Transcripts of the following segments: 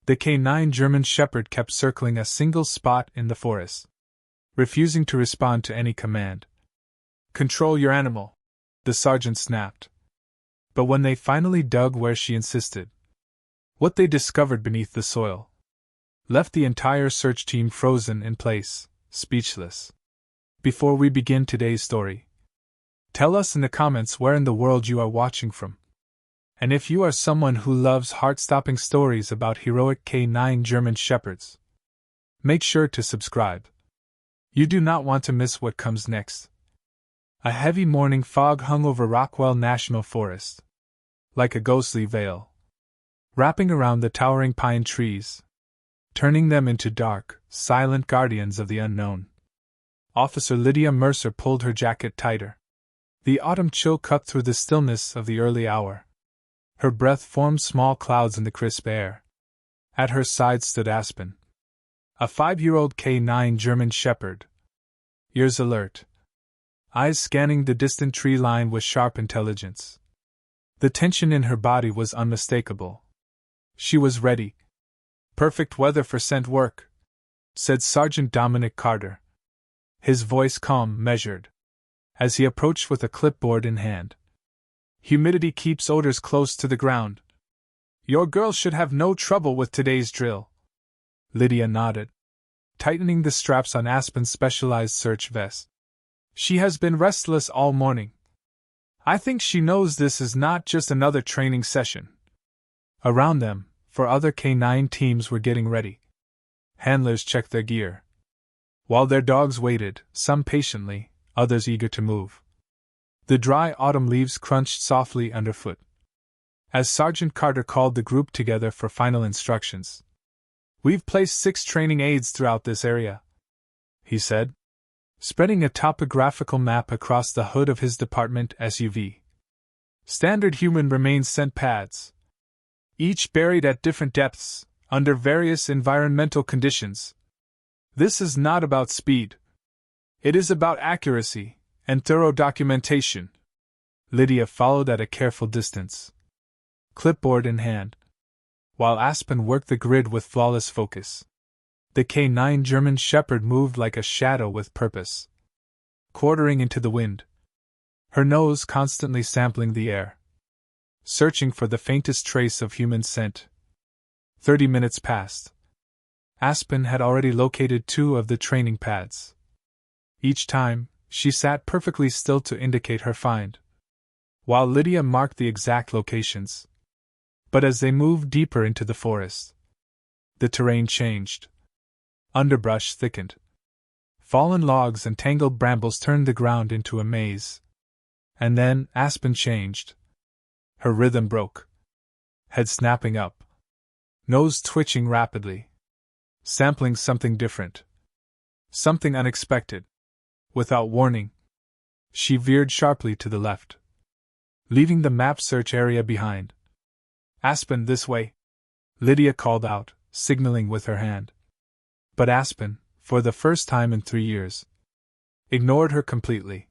The K9 German Shepherd kept circling a single spot in the forest, refusing to respond to any command. "Control your animal," the sergeant snapped. But when they finally dug where she insisted, what they discovered beneath the soil left the entire search team frozen in place, speechless. Before we begin today's story, tell us in the comments where in the world you are watching from. And if you are someone who loves heart-stopping stories about heroic K9 German Shepherds, make sure to subscribe. You do not want to miss what comes next. A heavy morning fog hung over Rockwell National Forest, like a ghostly veil, wrapping around the towering pine trees, turning them into dark, silent guardians of the unknown. Officer Lydia Mercer pulled her jacket tighter. The autumn chill cut through the stillness of the early hour. Her breath formed small clouds in the crisp air. At her side stood Aspen, a 5-year-old K9 German Shepherd, ears alert, eyes scanning the distant tree line with sharp intelligence. The tension in her body was unmistakable. She was ready. "Perfect weather for scent work," said Sergeant Dominic Carter, his voice calm, measured, as he approached with a clipboard in hand. "Humidity keeps odors close to the ground. Your girl should have no trouble with today's drill." Lydia nodded, tightening the straps on Aspen's specialized search vest. "She has been restless all morning. I think she knows this is not just another training session." Around them, 4 other K9 teams were getting ready. Handlers checked their gear, while their dogs waited, some patiently, others eager to move. The dry autumn leaves crunched softly underfoot. As Sergeant Carter called the group together for final instructions, "We've placed 6 training aids throughout this area," he said, spreading a topographical map across the hood of his department SUV. "Standard human remains scent pads, each buried at different depths, under various environmental conditions. This is not about speed. It is about accuracy and thorough documentation." Lydia followed at a careful distance, clipboard in hand, while Aspen worked the grid with flawless focus. The K9 German Shepherd moved like a shadow with purpose, quartering into the wind, her nose constantly sampling the air, searching for the faintest trace of human scent. 30 minutes passed. Aspen had already located 2 of the training pads. Each time, she sat perfectly still to indicate her find, while Lydia marked the exact locations. But as they moved deeper into the forest, the terrain changed. Underbrush thickened. Fallen logs and tangled brambles turned the ground into a maze. And then Aspen changed. Her rhythm broke. Head snapping up, nose twitching rapidly, sampling something different, something unexpected. Without warning, she veered sharply to the left, leaving the map search area behind. "Aspen, this way," Lydia called out, signaling with her hand. But Aspen, for the first time in 3 years, ignored her completely.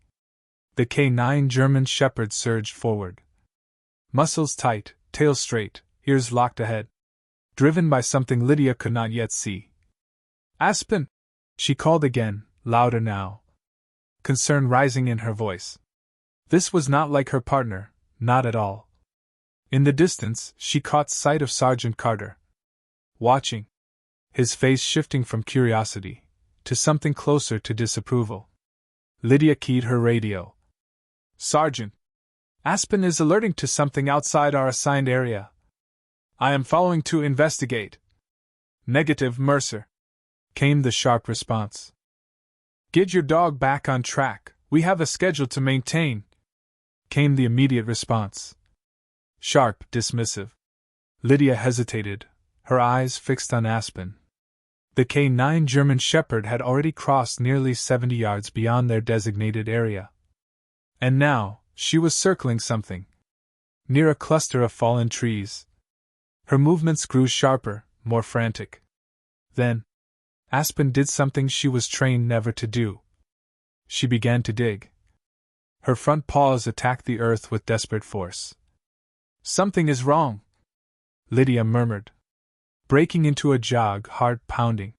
The K9 German Shepherd surged forward, muscles tight, tail straight, ears locked ahead, driven by something Lydia could not yet see. "Aspen!" she called again, louder now, concern rising in her voice. This was not like her partner, not at all. In the distance, she caught sight of Sergeant Carter, watching, his face shifting from curiosity to something closer to disapproval. Lydia keyed her radio. "Sergeant, Aspen is alerting to something outside our assigned area. I am following to investigate." "Negative, Mercer," came the sharp response. "Get your dog back on track, we have a schedule to maintain," came the immediate response. Sharp, dismissive. Lydia hesitated, her eyes fixed on Aspen. The K9 German Shepherd had already crossed nearly 70 yards beyond their designated area. And now, she was circling something, near a cluster of fallen trees. Her movements grew sharper, more frantic. Then, Aspen did something she was trained never to do. She began to dig. Her front paws attacked the earth with desperate force. "Something is wrong," Lydia murmured, breaking into a jog, heart pounding.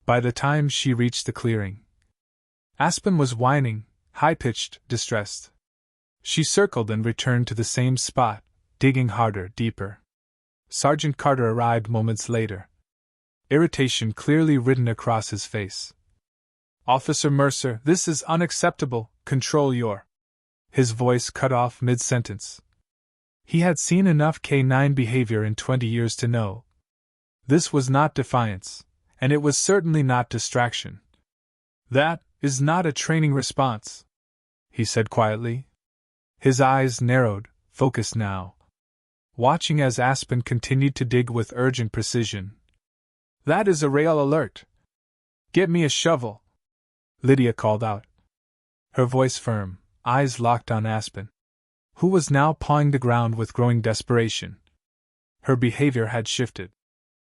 By the time she reached the clearing, Aspen was whining, high-pitched, distressed. She circled and returned to the same spot, digging harder, deeper. Sergeant Carter arrived moments later, irritation clearly written across his face. "Officer Mercer, this is unacceptable. Control your..." His voice cut off mid-sentence. He had seen enough K-9 behavior in 20 years to know. This was not defiance, and it was certainly not distraction. "That is not a training response," he said quietly. His eyes narrowed, focused now, watching as Aspen continued to dig with urgent precision. "That is a rail alert. Get me a shovel," Lydia called out, her voice firm, eyes locked on Aspen, who was now pawing the ground with growing desperation. Her behavior had shifted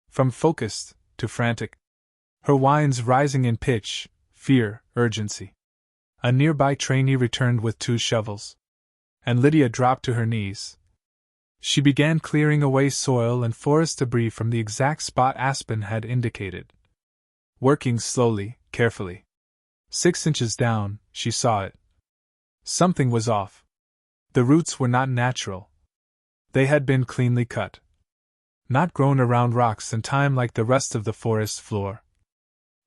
from focused to frantic, her whines rising in pitch, fear, urgency. A nearby trainee returned with 2 shovels, and Lydia dropped to her knees. She began clearing away soil and forest debris from the exact spot Aspen had indicated. Working slowly, carefully. 6 inches down, she saw it. Something was off. The roots were not natural. They had been cleanly cut. Not grown around rocks in time like the rest of the forest floor.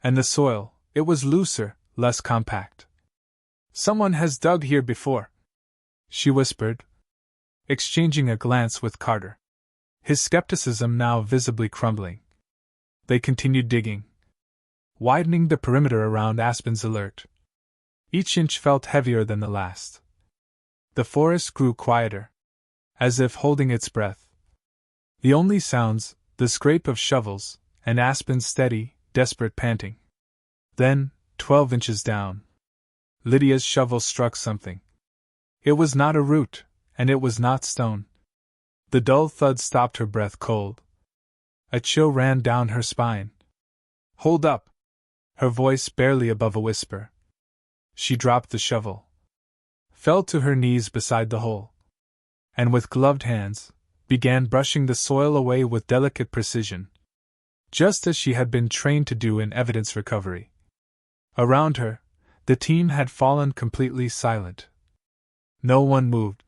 And the soil, it was looser, less compact. "Someone has dug here before," she whispered, exchanging a glance with Carter, his skepticism now visibly crumbling. They continued digging, widening the perimeter around Aspen's alert. Each inch felt heavier than the last. The forest grew quieter, as if holding its breath. The only sounds, the scrape of shovels, and Aspen's steady, desperate panting. Then, 12 inches down, Lydia's shovel struck something. It was not a root, and it was not stone. The dull thud stopped her breath cold. A chill ran down her spine. "Hold up!" Her voice barely above a whisper. She dropped the shovel, fell to her knees beside the hole, and with gloved hands, began brushing the soil away with delicate precision, just as she had been trained to do in evidence recovery. Around her, the team had fallen completely silent. No one moved.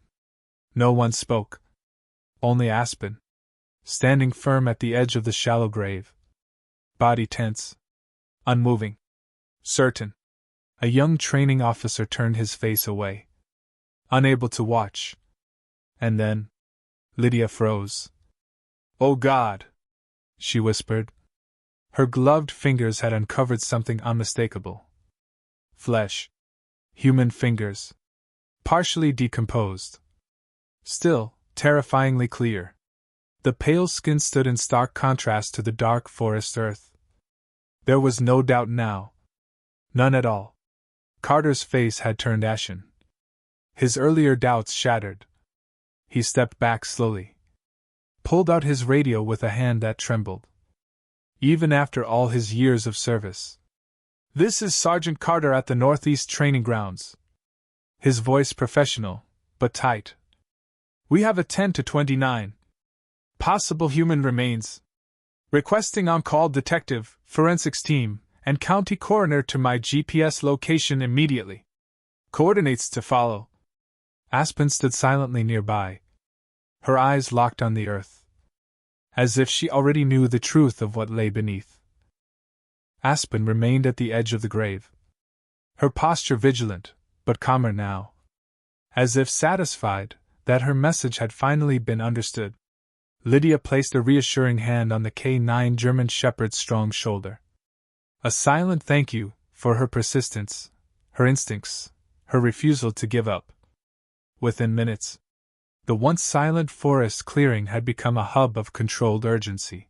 No one spoke. Only Aspen, standing firm at the edge of the shallow grave. Body tense. Unmoving. Certain. A young training officer turned his face away, unable to watch. And then, Lydia froze. "Oh God!" she whispered. Her gloved fingers had uncovered something unmistakable. Flesh. Human fingers. Partially decomposed. Still, terrifyingly clear. The pale skin stood in stark contrast to the dark forest earth. There was no doubt now. None at all. Carter's face had turned ashen. His earlier doubts shattered. He stepped back slowly, pulled out his radio with a hand that trembled. Even after all his years of service. "This is Sergeant Carter at the Northeast Training Grounds." His voice professional, but tight. "We have a 10 to 29. Possible human remains. Requesting on-call detective, forensics team, and county coroner to my GPS location immediately. Coordinates to follow." Aspen stood silently nearby, her eyes locked on the earth, as if she already knew the truth of what lay beneath. Aspen remained at the edge of the grave, her posture vigilant, but calmer now, as if satisfied that her message had finally been understood. Lydia placed a reassuring hand on the K-9 German Shepherd's strong shoulder. A silent thank you for her persistence, her instincts, her refusal to give up. Within minutes, the once silent forest clearing had become a hub of controlled urgency.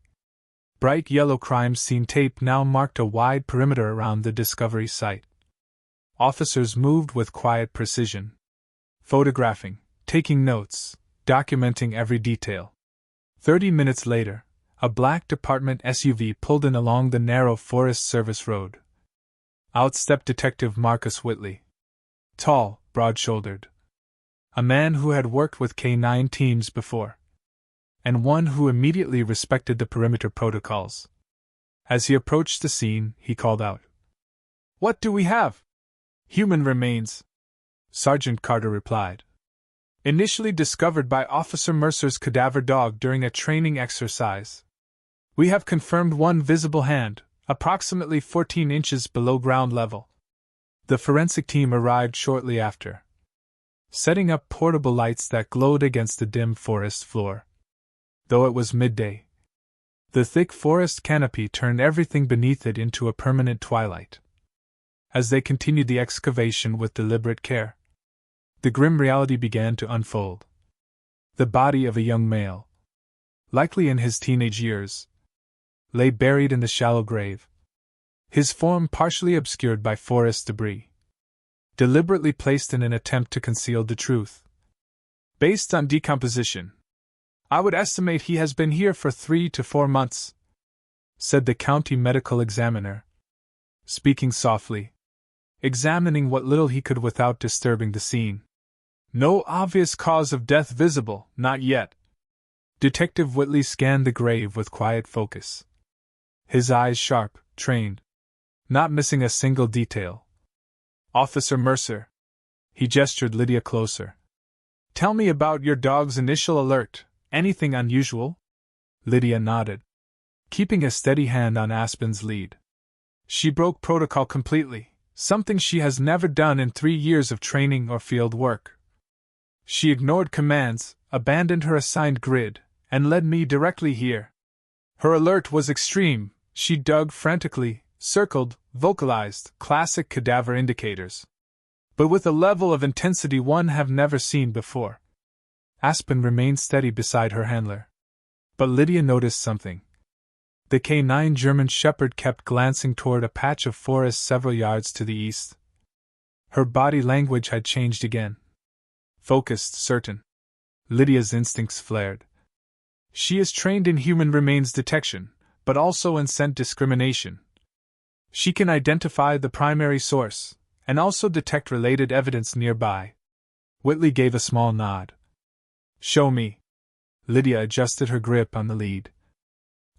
Bright yellow crime scene tape now marked a wide perimeter around the discovery site. Officers moved with quiet precision, photographing, taking notes, documenting every detail. 30 minutes later, a black department SUV pulled in along the narrow Forest Service road. Out stepped Detective Marcus Whitley. Tall, broad-shouldered. A man who had worked with K-9 teams before. and one who immediately respected the perimeter protocols. As he approached the scene, he called out, "What do we have?" "Human remains," Sergeant Carter replied. "Initially discovered by Officer Mercer's cadaver dog during a training exercise. We have confirmed one visible hand, approximately 14 inches below ground level." The forensic team arrived shortly after, setting up portable lights that glowed against the dim forest floor. Though it was midday, the thick forest canopy turned everything beneath it into a permanent twilight. As they continued the excavation with deliberate care, the grim reality began to unfold. The body of a young male, likely in his teenage years, lay buried in the shallow grave, his form partially obscured by forest debris, deliberately placed in an attempt to conceal the truth. "Based on decomposition, I would estimate he has been here for 3 to 4 months, said the county medical examiner, speaking softly, examining what little he could without disturbing the scene. "No obvious cause of death visible, not yet." Detective Whitley scanned the grave with quiet focus, his eyes sharp, trained, not missing a single detail. "Officer Mercer," he gestured Lydia closer, "tell me about your dog's initial alert. Anything unusual?" Lydia nodded, keeping a steady hand on Aspen's lead. "She broke protocol completely, something she has never done in 3 years of training or field work. She ignored commands, abandoned her assigned grid, and led me directly here. Her alert was extreme. She dug frantically, circled, vocalized, classic cadaver indicators, but with a level of intensity one have never seen before." Aspen remained steady beside her handler, but Lydia noticed something. The K9 German Shepherd kept glancing toward a patch of forest several yards to the east. Her body language had changed again. Focused, certain. Lydia's instincts flared. "She is trained in human remains detection, but also in scent discrimination. She can identify the primary source, and also detect related evidence nearby." Whitley gave a small nod. "Show me." Lydia adjusted her grip on the lead.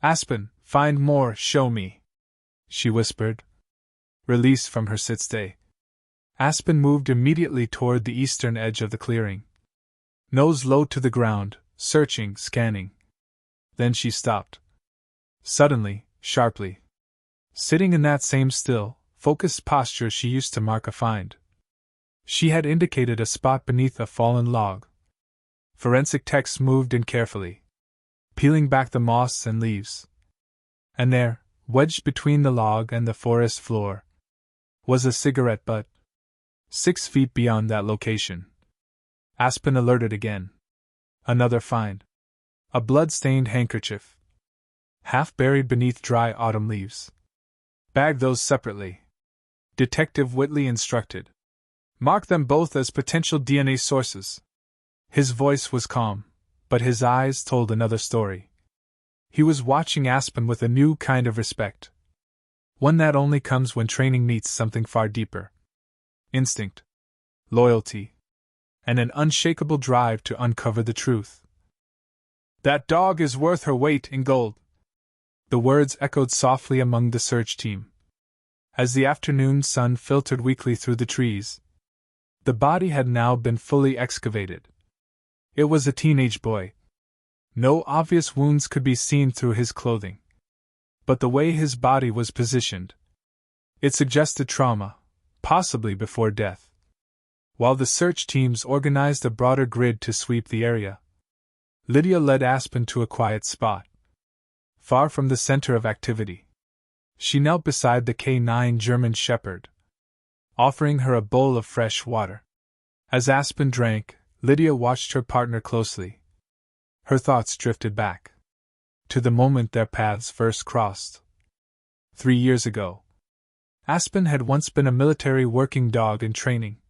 "Aspen, find more, show me," she whispered. Released from her sit-stay, Aspen moved immediately toward the eastern edge of the clearing, nose low to the ground, searching, scanning. Then she stopped. Suddenly, sharply. Sitting in that same still, focused posture she used to mark a find. She had indicated a spot beneath a fallen log. Forensic techs moved in carefully, peeling back the moss and leaves. And there, wedged between the log and the forest floor, was a cigarette butt. 6 feet beyond that location. Aspen alerted again. Another find. A blood-stained handkerchief, half buried beneath dry autumn leaves. "Bag those separately," Detective Whitley instructed. "Mark them both as potential DNA sources." His voice was calm, but his eyes told another story. He was watching Aspen with a new kind of respect. One that only comes when training meets something far deeper. Instinct, loyalty, and an unshakable drive to uncover the truth. "That dog is worth her weight in gold." The words echoed softly among the search team. As the afternoon sun filtered weakly through the trees, the body had now been fully excavated. It was a teenage boy. No obvious wounds could be seen through his clothing, but the way his body was positioned, it suggested trauma, possibly before death. While the search teams organized a broader grid to sweep the area, Lydia led Aspen to a quiet spot, far from the center of activity. She knelt beside the K9 German Shepherd, offering her a bowl of fresh water. As Aspen drank, Lydia watched her partner closely. Her thoughts drifted back to the moment their paths first crossed. 3 years ago, Aspen had once been a military working dog in training,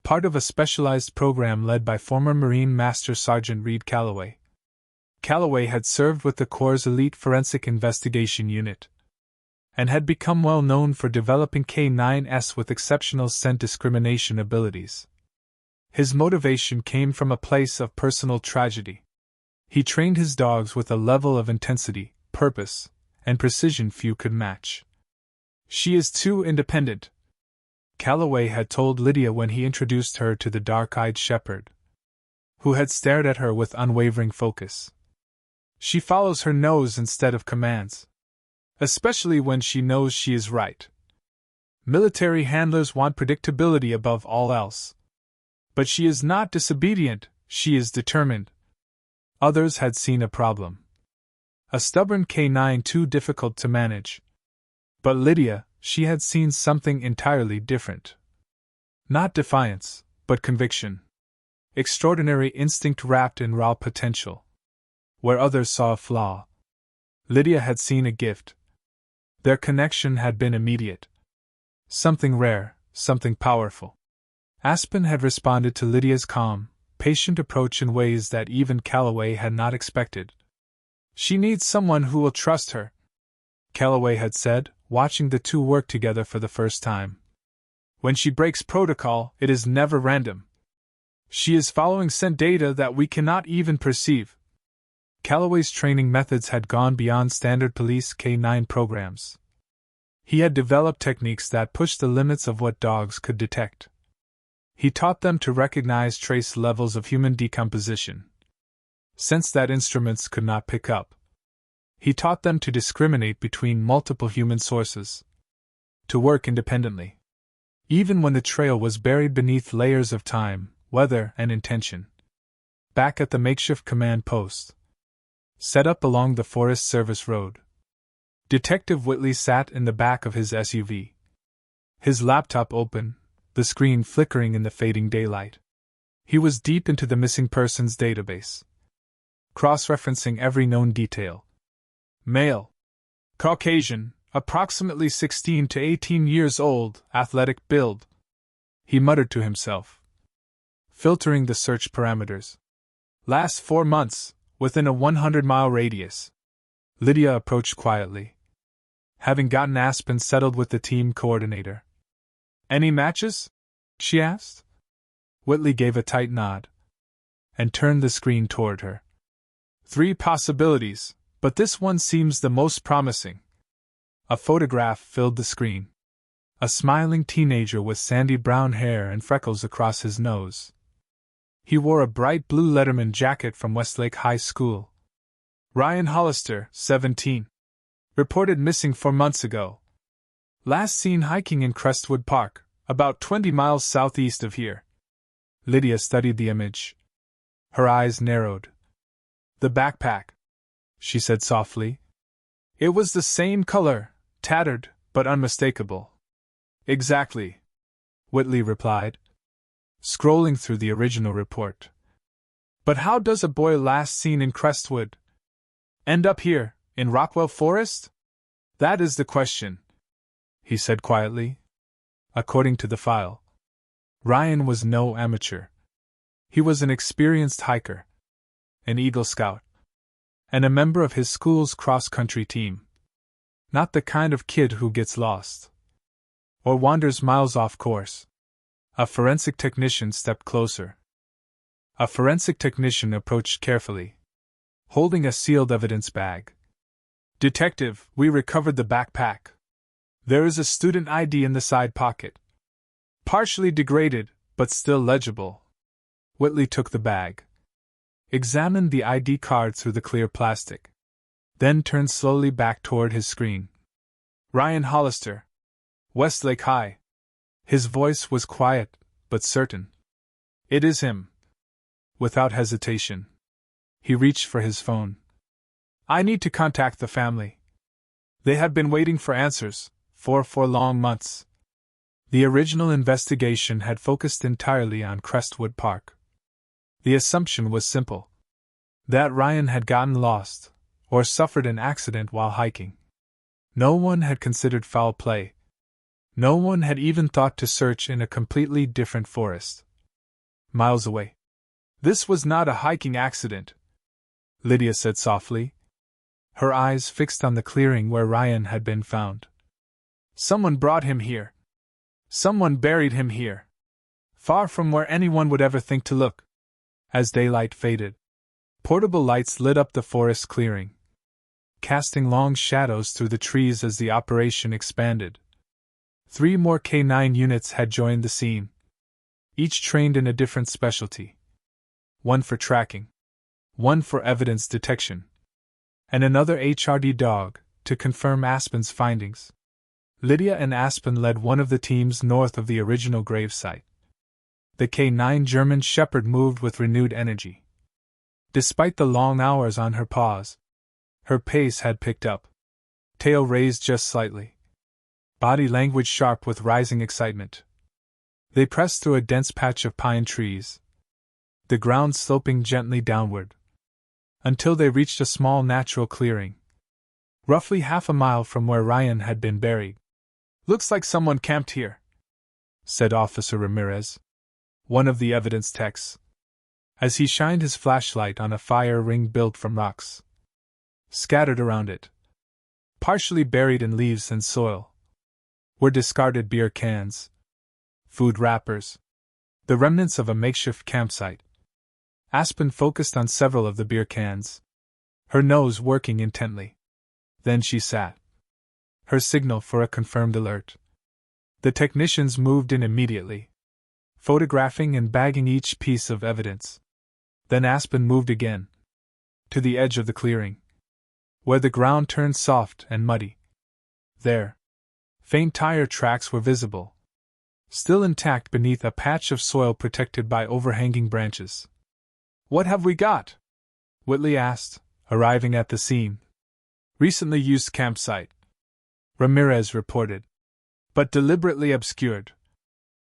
part of a specialized program led by former Marine Master Sergeant Reed Calloway. Calloway had served with the Corps' elite forensic investigation unit, and had become well known for developing K9s with exceptional scent discrimination abilities. His motivation came from a place of personal tragedy. He trained his dogs with a level of intensity, purpose, and precision few could match. She is too independent, Calloway had told Lydia when he introduced her to the dark-eyed shepherd, who had stared at her with unwavering focus. She follows her nose instead of commands, especially when she knows she is right. Military handlers want predictability above all else. But she is not disobedient, she is determined. Others had seen a problem. A stubborn canine too difficult to manage. But Lydia, she had seen something entirely different. Not defiance, but conviction. Extraordinary instinct wrapped in raw potential. Where others saw a flaw, Lydia had seen a gift. Their connection had been immediate. Something rare, something powerful. Aspen had responded to Lydia's calm, patient approach in ways that even Calloway had not expected. She needs someone who will trust her, Calloway had said, watching the two work together for the first time. When she breaks protocol, it is never random. She is following scent data that we cannot even perceive. Calloway's training methods had gone beyond standard police K9 programs. He had developed techniques that pushed the limits of what dogs could detect. He taught them to recognize trace levels of human decomposition, scents that instruments could not pick up. He taught them to discriminate between multiple human sources, to work independently, even when the trail was buried beneath layers of time, weather, and intention. Back at the makeshift command post, set up along the Forest Service road, Detective Whitley sat in the back of his SUV, his laptop open, the screen flickering in the fading daylight. He was deep into the missing persons database, cross-referencing every known detail. Male. Caucasian, approximately 16 to 18 years old, athletic build. He muttered to himself, filtering the search parameters. Last 4 months, within a 100-mile radius. Lydia approached quietly, having gotten Aspen settled with the team coordinator. Any matches? She asked. Whitley gave a tight nod and turned the screen toward her. 3 possibilities, but this one seems the most promising. A photograph filled the screen. A smiling teenager with sandy brown hair and freckles across his nose. He wore a bright blue Letterman jacket from Westlake High School. Ryan Hollister, 17. Reported missing 4 months ago. Last seen hiking in Crestwood Park, about 20 miles southeast of here. Lydia studied the image. Her eyes narrowed. The backpack, she said softly. It was the same color, tattered, but unmistakable. Exactly, Whitley replied, scrolling through the original report. But how does a boy last seen in Crestwood end up here, in Rockwell Forest? That is the question, he said quietly. According to the file, Ryan was no amateur. He was an experienced hiker, an Eagle Scout, and a member of his school's cross-country team. Not the kind of kid who gets lost or wanders miles off course. A forensic technician stepped closer. A forensic technician approached carefully, holding a sealed evidence bag. Detective, we recovered the backpack. There is a student ID in the side pocket. Partially degraded, but still legible. Whitley took the bag, examined the ID card through the clear plastic, then turned slowly back toward his screen. Ryan Hollister, Westlake High. His voice was quiet, but certain. It is him. Without hesitation, he reached for his phone. I need to contact the family. They have been waiting for answers, for 4 long months. The original investigation had focused entirely on Crestwood Park. The assumption was simple: that Ryan had gotten lost, or suffered an accident while hiking. No one had considered foul play. No one had even thought to search in a completely different forest, miles away. This was not a hiking accident, Lydia said softly, her eyes fixed on the clearing where Ryan had been found. Someone brought him here. Someone buried him here, far from where anyone would ever think to look. As daylight faded, Portable lights lit up the forest clearing, casting long shadows through the trees as the operation expanded. 3 more K9 units had joined the scene, each trained in a different specialty. One for tracking, one for evidence detection, and another HRD dog to confirm Aspen's findings. Lydia and Aspen led one of the teams north of the original grave site. The K9 German Shepherd moved with renewed energy. Despite the long hours on her paws, her pace had picked up. Tail raised just slightly. Body language sharp with rising excitement. They pressed through a dense patch of pine trees, the ground sloping gently downward, until they reached a small natural clearing, roughly half a mile from where Ryan had been buried. "Looks like someone camped here," said Officer Ramirez, one of the evidence techs, as he shined his flashlight on a fire ring built from rocks. Scattered around it, partially buried in leaves and soil, were discarded beer cans, food wrappers, the remnants of a makeshift campsite. Aspen focused on several of the beer cans, her nose working intently. Then she sat. Her signal for a confirmed alert. The technicians moved in immediately, photographing and bagging each piece of evidence. Then Aspen moved again, to the edge of the clearing, where the ground turned soft and muddy. There, faint tire tracks were visible, still intact beneath a patch of soil protected by overhanging branches. "What have we got?" Whitley asked, arriving at the scene. "Recently used campsite," Ramirez reported, "but deliberately obscured.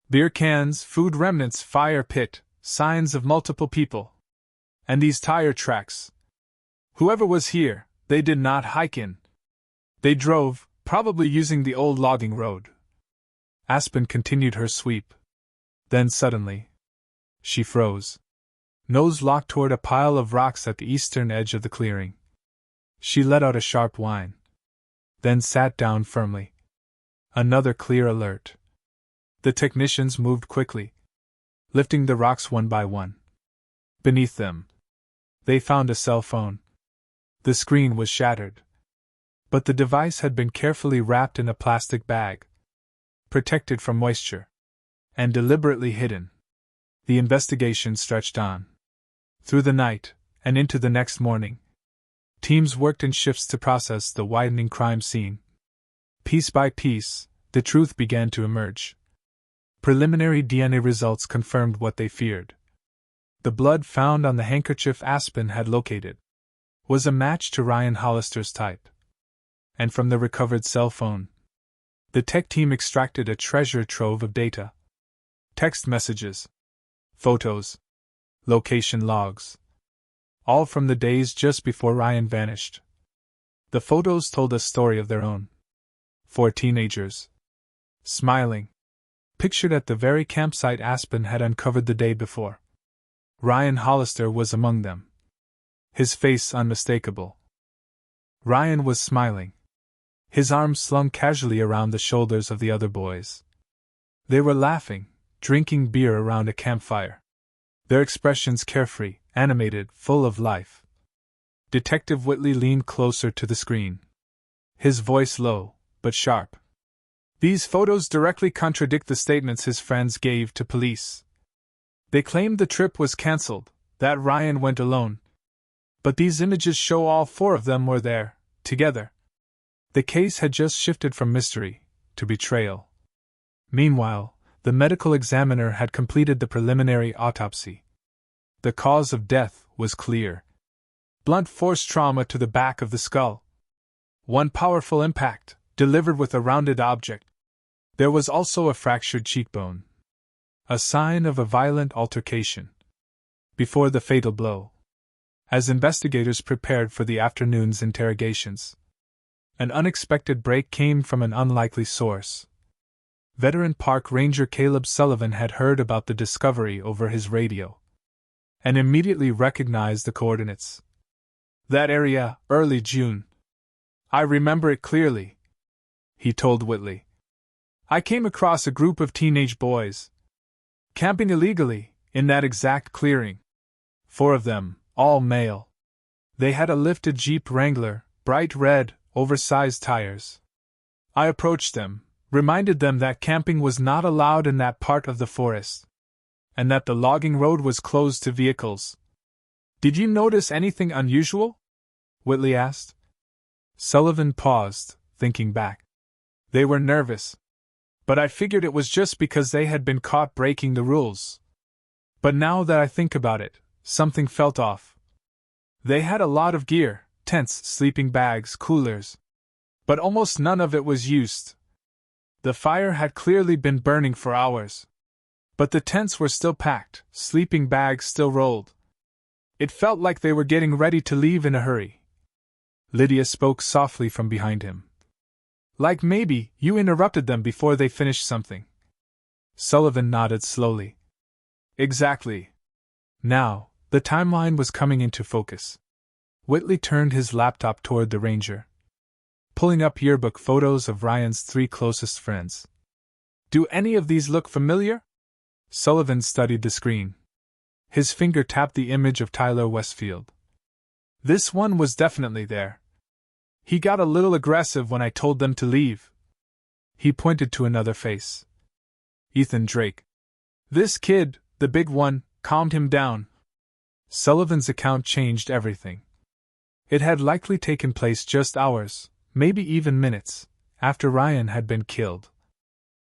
Beer cans, food remnants, fire pit, signs of multiple people. And these tire tracks. Whoever was here, they did not hike in. They drove, probably using the old logging road." Aspen continued her sweep. Then suddenly, she froze, nose locked toward a pile of rocks at the eastern edge of the clearing. She let out a sharp whine, then sat down firmly. Another clear alert. The technicians moved quickly, lifting the rocks one by one. Beneath them, they found a cell phone. The screen was shattered, but the device had been carefully wrapped in a plastic bag, protected from moisture, and deliberately hidden. The investigation stretched on. Through the night, and into the next morning, teams worked in shifts to process the widening crime scene. Piece by piece, the truth began to emerge. Preliminary DNA results confirmed what they feared. The blood found on the handkerchief Aspen had located was a match to Ryan Hollister's type. And from the recovered cell phone, the tech team extracted a treasure trove of data. Text messages, photos, location logs. All from the days just before Ryan vanished. The photos told a story of their own. 4 teenagers, smiling, pictured at the very campsite Aspen had uncovered the day before. Ryan Hollister was among them, his face unmistakable. Ryan was smiling, his arms slung casually around the shoulders of the other boys. They were laughing, drinking beer around a campfire, their expressions carefree, animated, full of life. Detective Whitley leaned closer to the screen, his voice low, but sharp. "These photos directly contradict the statements his friends gave to police. They claimed the trip was cancelled, that Ryan went alone. But these images show all 4 of them were there, together." The case had just shifted from mystery to betrayal. Meanwhile, the medical examiner had completed the preliminary autopsy. The cause of death was clear. Blunt force trauma to the back of the skull. One powerful impact, delivered with a rounded object. There was also a fractured cheekbone, a sign of a violent altercation before the fatal blow. As investigators prepared for the afternoon's interrogations, an unexpected break came from an unlikely source. Veteran Park Ranger Caleb Sullivan had heard about the discovery over his radio, and immediately recognized the coordinates. "That area, early June. I remember it clearly," he told Whitley. "I came across a group of teenage boys, camping illegally, in that exact clearing. 4 of them, all male. They had a lifted Jeep Wrangler, bright red, oversized tires. I approached them, reminded them that camping was not allowed in that part of the forest, and that the logging road was closed to vehicles. Did you notice anything unusual? Whitley asked. Sullivan paused, thinking back. They were nervous, but I figured it was just because they had been caught breaking the rules. But now that I think about it, something felt off. They had a lot of gear, tents, sleeping bags, coolers, but almost none of it was used. The fire had clearly been burning for hours, but the tents were still packed, sleeping bags still rolled. It felt like they were getting ready to leave in a hurry. Lydia spoke softly from behind him. Like maybe you interrupted them before they finished something. Sullivan nodded slowly. Exactly. Now, the timeline was coming into focus. Whitley turned his laptop toward the ranger, pulling up yearbook photos of Ryan's 3 closest friends. Do any of these look familiar? Sullivan studied the screen. His finger tapped the image of Tyler Westfield. This one was definitely there. He got a little aggressive when I told them to leave. He pointed to another face. Ethan Drake. This kid, the big one, calmed him down. Sullivan's account changed everything. It had likely taken place just hours, maybe even minutes, after Ryan had been killed.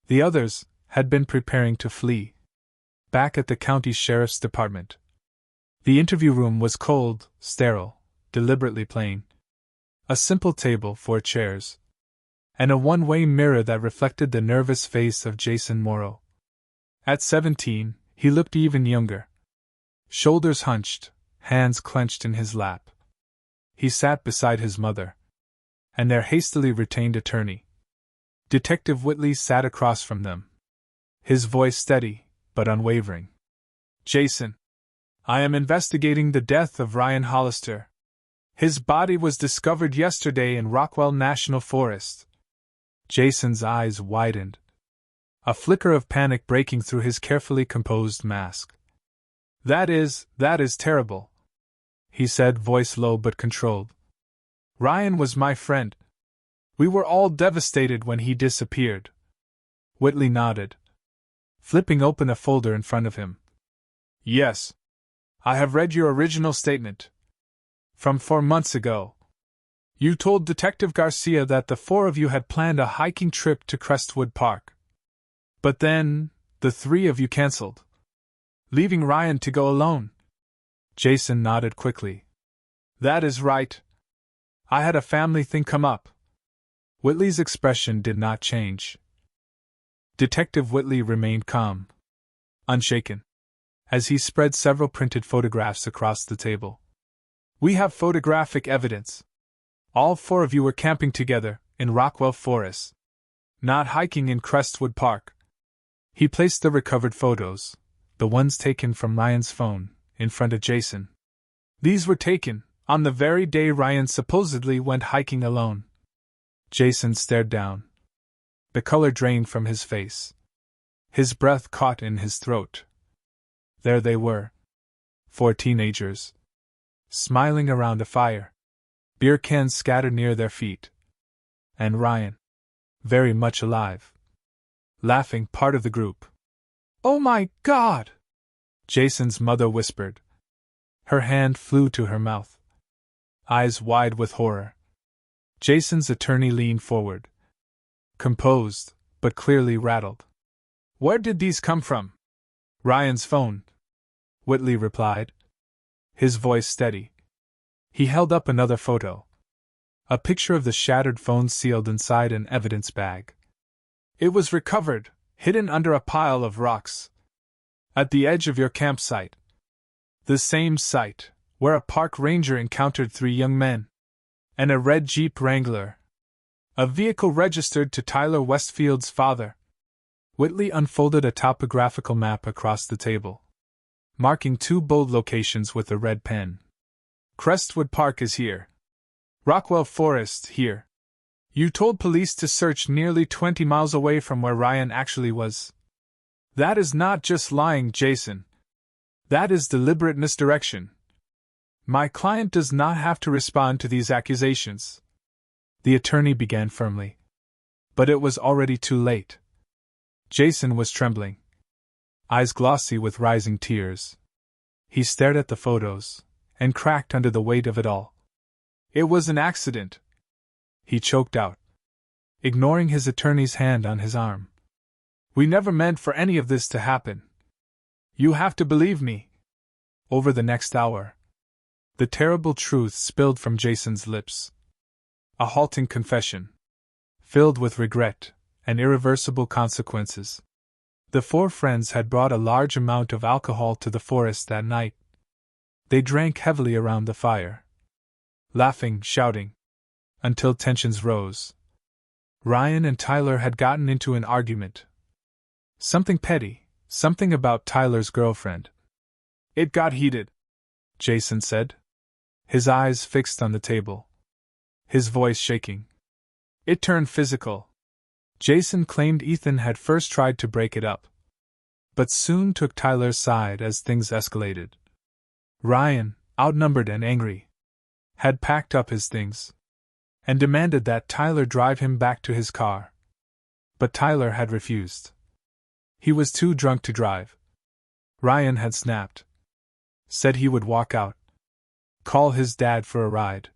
The others had been preparing to flee. Back at the county sheriff's department, the interview room was cold, sterile, deliberately plain. A simple table, 4 chairs, and a one-way mirror that reflected the nervous face of Jason Morrow. At 17, he looked even younger. Shoulders hunched, hands clenched in his lap. He sat beside his mother and their hastily retained attorney. Detective Whitley sat across from them, his voice steady but unwavering. Jason, I am investigating the death of Ryan Hollister. His body was discovered yesterday in Rockwell National Forest. Jason's eyes widened, a flicker of panic breaking through his carefully composed mask. That is terrible, he said, voice low but controlled. Ryan was my friend. We were all devastated when he disappeared. Whitley nodded, flipping open a folder in front of him. Yes. I have read your original statement. From 4 months ago. You told Detective Garcia that the 4 of you had planned a hiking trip to Crestwood Park. But then, the 3 of you canceled, leaving Ryan to go alone. Jason nodded quickly. That is right. I had a family thing come up. Whitley's expression did not change. Detective Whitley remained calm, unshaken, as he spread several printed photographs across the table. We have photographic evidence. All 4 of you were camping together in Rockwell Forest, not hiking in Crestwood Park. He placed the recovered photos, the ones taken from Ryan's phone, in front of Jason. These were taken on the very day Ryan supposedly went hiking alone. Jason stared down. The color drained from his face. His breath caught in his throat. There they were, 4 teenagers, smiling around a fire, beer cans scattered near their feet. And Ryan, very much alive, laughing, part of the group. Oh my God! Jason's mother whispered. Her hand flew to her mouth, eyes wide with horror. Jason's attorney leaned forward, composed, but clearly rattled. Where did these come from? Ryan's phone, Whitley replied, his voice steady. He held up another photo, a picture of the shattered phone sealed inside an evidence bag. It was recovered, hidden under a pile of rocks, at the edge of your campsite. The same site where a park ranger encountered 3 young men and a red Jeep Wrangler, a vehicle registered to Tyler Westfield's father. Whitley unfolded a topographical map across the table, marking 2 bold locations with a red pen. Crestwood Park is here. Rockwell Forest here. You told police to search nearly 20 miles away from where Ryan actually was. That is not just lying, Jason. That is deliberate misdirection. My client does not have to respond to these accusations, the attorney began firmly. But it was already too late. Jason was trembling, eyes glossy with rising tears. He stared at the photos, and cracked under the weight of it all. It was an accident, he choked out, ignoring his attorney's hand on his arm. We never meant for any of this to happen. You have to believe me. Over the next hour, the terrible truth spilled from Jason's lips. A halting confession, filled with regret and irreversible consequences. The four friends had brought a large amount of alcohol to the forest that night. They drank heavily around the fire, laughing, shouting, until tensions rose. Ryan and Tyler had gotten into an argument. Something petty, something about Tyler's girlfriend. It got heated, Jason said, his eyes fixed on the table, his voice shaking. It turned physical. Jason claimed Ethan had first tried to break it up, but soon took Tyler's side as things escalated. Ryan, outnumbered and angry, had packed up his things and demanded that Tyler drive him back to his car. But Tyler had refused. He was too drunk to drive. Ryan had snapped, said he would walk out, call his dad for a ride.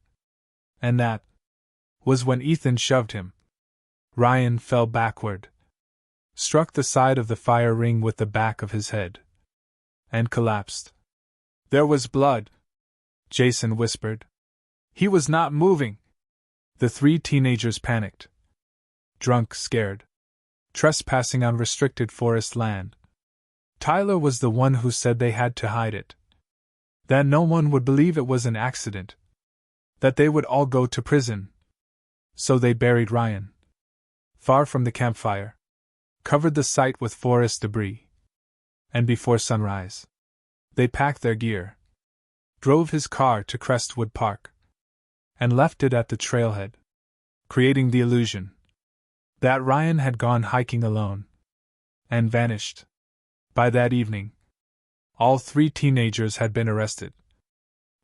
And that was when Ethan shoved him. Ryan fell backward, struck the side of the fire ring with the back of his head, and collapsed. There was blood, Jason whispered. He was not moving. The three teenagers panicked. Drunk, scared, trespassing on restricted forest land. Tyler was the one who said they had to hide it, that no one would believe it was an accident, that they would all go to prison. So they buried Ryan far from the campfire, covered the site with forest debris, and before sunrise, they packed their gear, drove his car to Crestwood Park, and left it at the trailhead, creating the illusion that Ryan had gone hiking alone and vanished. By that evening, all three teenagers had been arrested.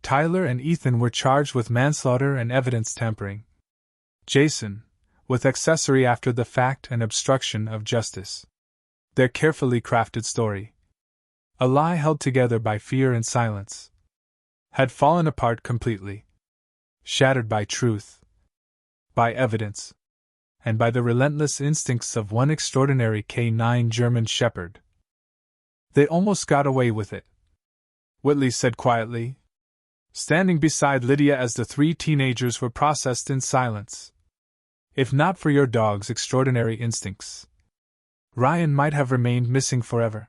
Tyler and Ethan were charged with manslaughter and evidence tampering. Jason, with accessory after the fact and obstruction of justice. Their carefully crafted story, a lie held together by fear and silence, had fallen apart completely, shattered by truth, by evidence, and by the relentless instincts of one extraordinary K9 German Shepherd. They almost got away with it, Whitley said quietly, standing beside Lydia as the three teenagers were processed in silence. If not for your dog's extraordinary instincts, Ryan might have remained missing forever.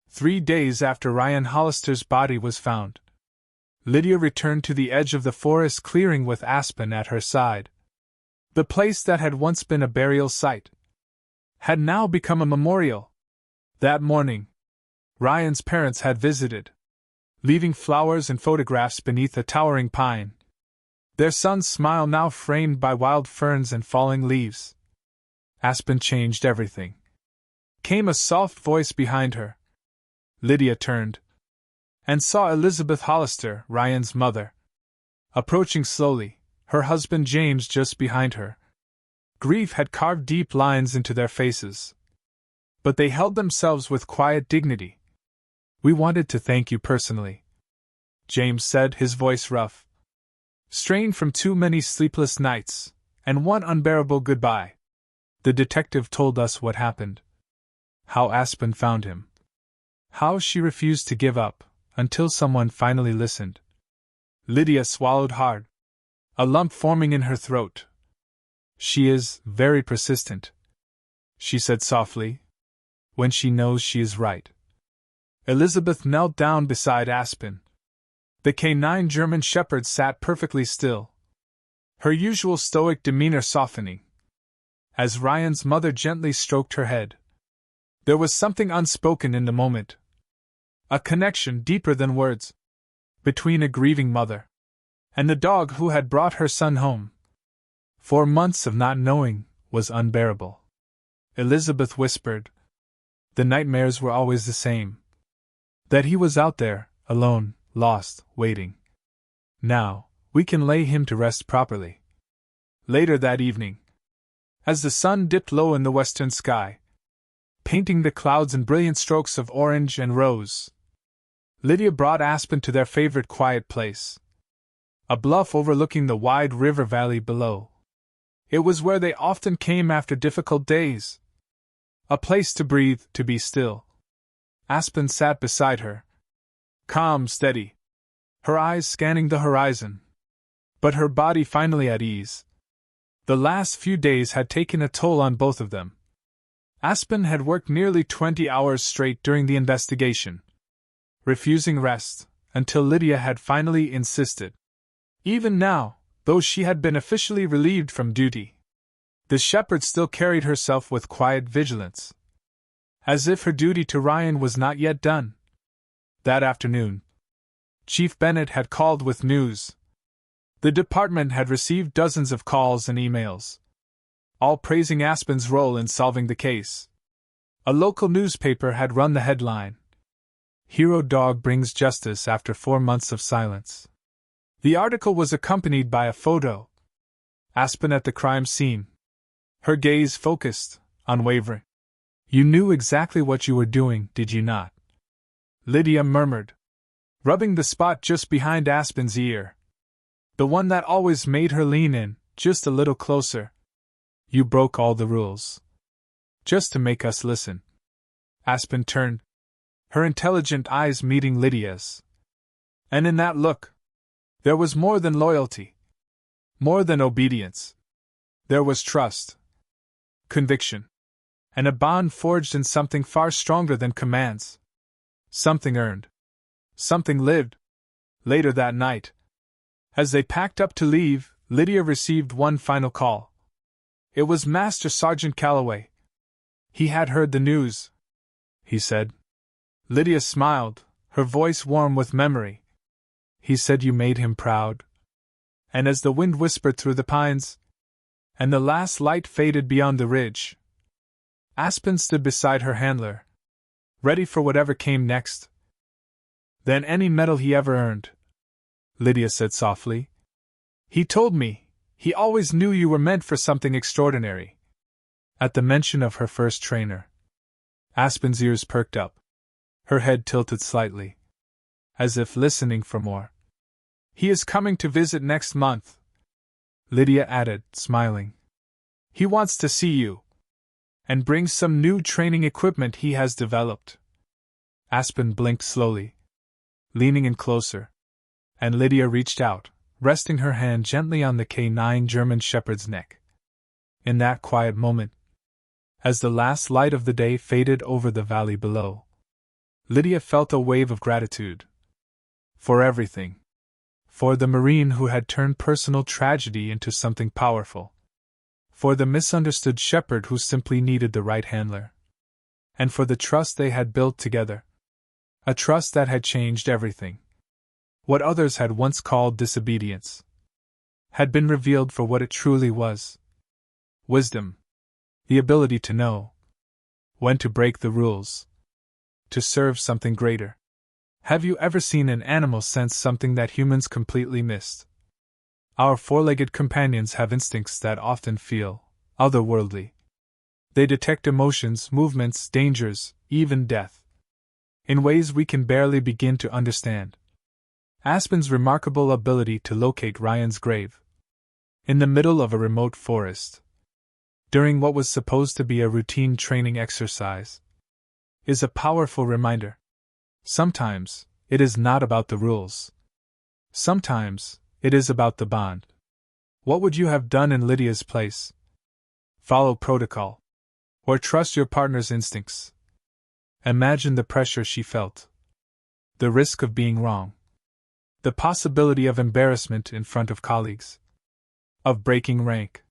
3 days after Ryan Hollister's body was found, Lydia returned to the edge of the forest clearing with Aspen at her side. The place that had once been a burial site had now become a memorial. That morning, Ryan's parents had visited, leaving flowers and photographs beneath a towering pine. Their son's smile now framed by wild ferns and falling leaves. Aspen changed everything. Came a soft voice behind her. Lydia turned and saw Elizabeth Hollister, Ryan's mother, approaching slowly, her husband James just behind her. Grief had carved deep lines into their faces, but they held themselves with quiet dignity. We wanted to thank you personally, James said, his voice rough, strained from too many sleepless nights and one unbearable goodbye. The detective told us what happened, how Aspen found him, how she refused to give up until someone finally listened. Lydia swallowed hard, a lump forming in her throat. She is very persistent, she said softly, when she knows she is right. Elizabeth knelt down beside Aspen. The K9 German Shepherd sat perfectly still, her usual stoic demeanor softening, as Ryan's mother gently stroked her head. There was something unspoken in the moment, a connection deeper than words, between a grieving mother and the dog who had brought her son home. 4 months of not knowing was unbearable. Elizabeth whispered. The nightmares were always the same. That he was out there, alone, lost, waiting. Now, we can lay him to rest properly. Later that evening, as the sun dipped low in the western sky, painting the clouds in brilliant strokes of orange and rose, Lydia brought Aspen to their favorite quiet place, a bluff overlooking the wide river valley below. It was where they often came after difficult days. A place to breathe, to be still. Aspen sat beside her, calm, steady, her eyes scanning the horizon, but her body finally at ease. The last few days had taken a toll on both of them. Aspen had worked nearly 20 hours straight during the investigation, refusing rest, until Lydia had finally insisted. Even now, though she had been officially relieved from duty, the shepherd still carried herself with quiet vigilance, as if her duty to Ryan was not yet done. That afternoon, Chief Bennett had called with news. The department had received dozens of calls and emails, all praising Aspen's role in solving the case. A local newspaper had run the headline, "Hero Dog Brings Justice After 4 Months of Silence." The article was accompanied by a photo. Aspen at the crime scene, her gaze focused, unwavering. "You knew exactly what you were doing, did you not?" Lydia murmured, rubbing the spot just behind Aspen's ear, the one that always made her lean in just a little closer. "You broke all the rules, just to make us listen." Aspen turned, her intelligent eyes meeting Lydia's. And in that look, there was more than loyalty, more than obedience. There was trust, conviction, and a bond forged in something far stronger than commands. Something earned, something lived. Later that night, as they packed up to leave, Lydia received one final call. It was Master Sergeant Calloway. He had heard the news, he said. Lydia smiled, her voice warm with memory. "He said you made him proud." And as the wind whispered through the pines, and the last light faded beyond the ridge, Aspen stood beside her handler, ready for whatever came next. "Than any medal he ever earned," Lydia said softly. "He told me, he always knew you were meant for something extraordinary." At the mention of her first trainer, Aspen's ears perked up, her head tilted slightly, as if listening for more. "He is coming to visit next month," Lydia added, smiling. "He wants to see you, and brings some new training equipment he has developed." Aspen blinked slowly, leaning in closer, and Lydia reached out, resting her hand gently on the K9 German shepherd's neck. In that quiet moment, as the last light of the day faded over the valley below, Lydia felt a wave of gratitude. For everything. For the Marine who had turned personal tragedy into something powerful. For the misunderstood shepherd who simply needed the right handler. And for the trust they had built together. A trust that had changed everything. What others had once called disobedience had been revealed for what it truly was. Wisdom. The ability to know when to break the rules. To serve something greater. Have you ever seen an animal sense something that humans completely missed? Our four-legged companions have instincts that often feel otherworldly. They detect emotions, movements, dangers, even death, in ways we can barely begin to understand. Aspen's remarkable ability to locate Ryan's grave, in the middle of a remote forest, during what was supposed to be a routine training exercise, is a powerful reminder. Sometimes, it is not about the rules. Sometimes, it is about the bond. What would you have done in Lydia's place? Follow protocol. Or trust your partner's instincts. Imagine the pressure she felt. The risk of being wrong. The possibility of embarrassment in front of colleagues. Of breaking rank.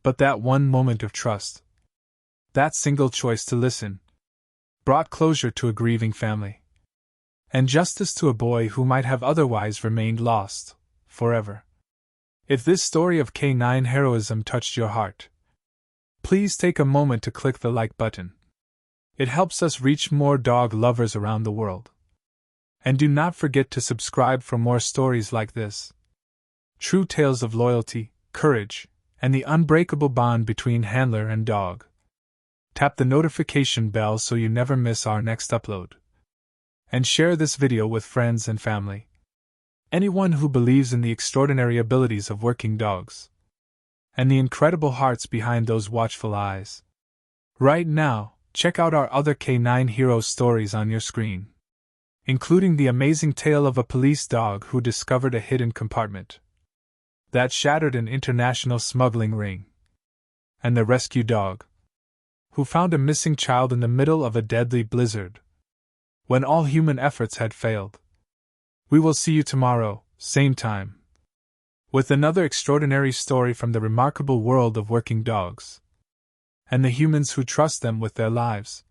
But that one moment of trust, that single choice to listen, brought closure to a grieving family. And justice to a boy who might have otherwise remained lost, forever. If this story of K9 heroism touched your heart, please take a moment to click the like button. It helps us reach more dog lovers around the world. And do not forget to subscribe for more stories like this. true tales of loyalty, courage, and the unbreakable bond between handler and dog. Tap the notification bell so you never miss our next upload. And share this video with friends and family. Anyone who believes in the extraordinary abilities of working dogs. And the incredible hearts behind those watchful eyes. Right now, check out our other K9 hero stories on your screen, including the amazing tale of a police dog who discovered a hidden compartment that shattered an international smuggling ring, and the rescue dog who found a missing child in the middle of a deadly blizzard when all human efforts had failed. We will see you tomorrow, same time, with another extraordinary story from the remarkable world of working dogs and the humans who trust them with their lives.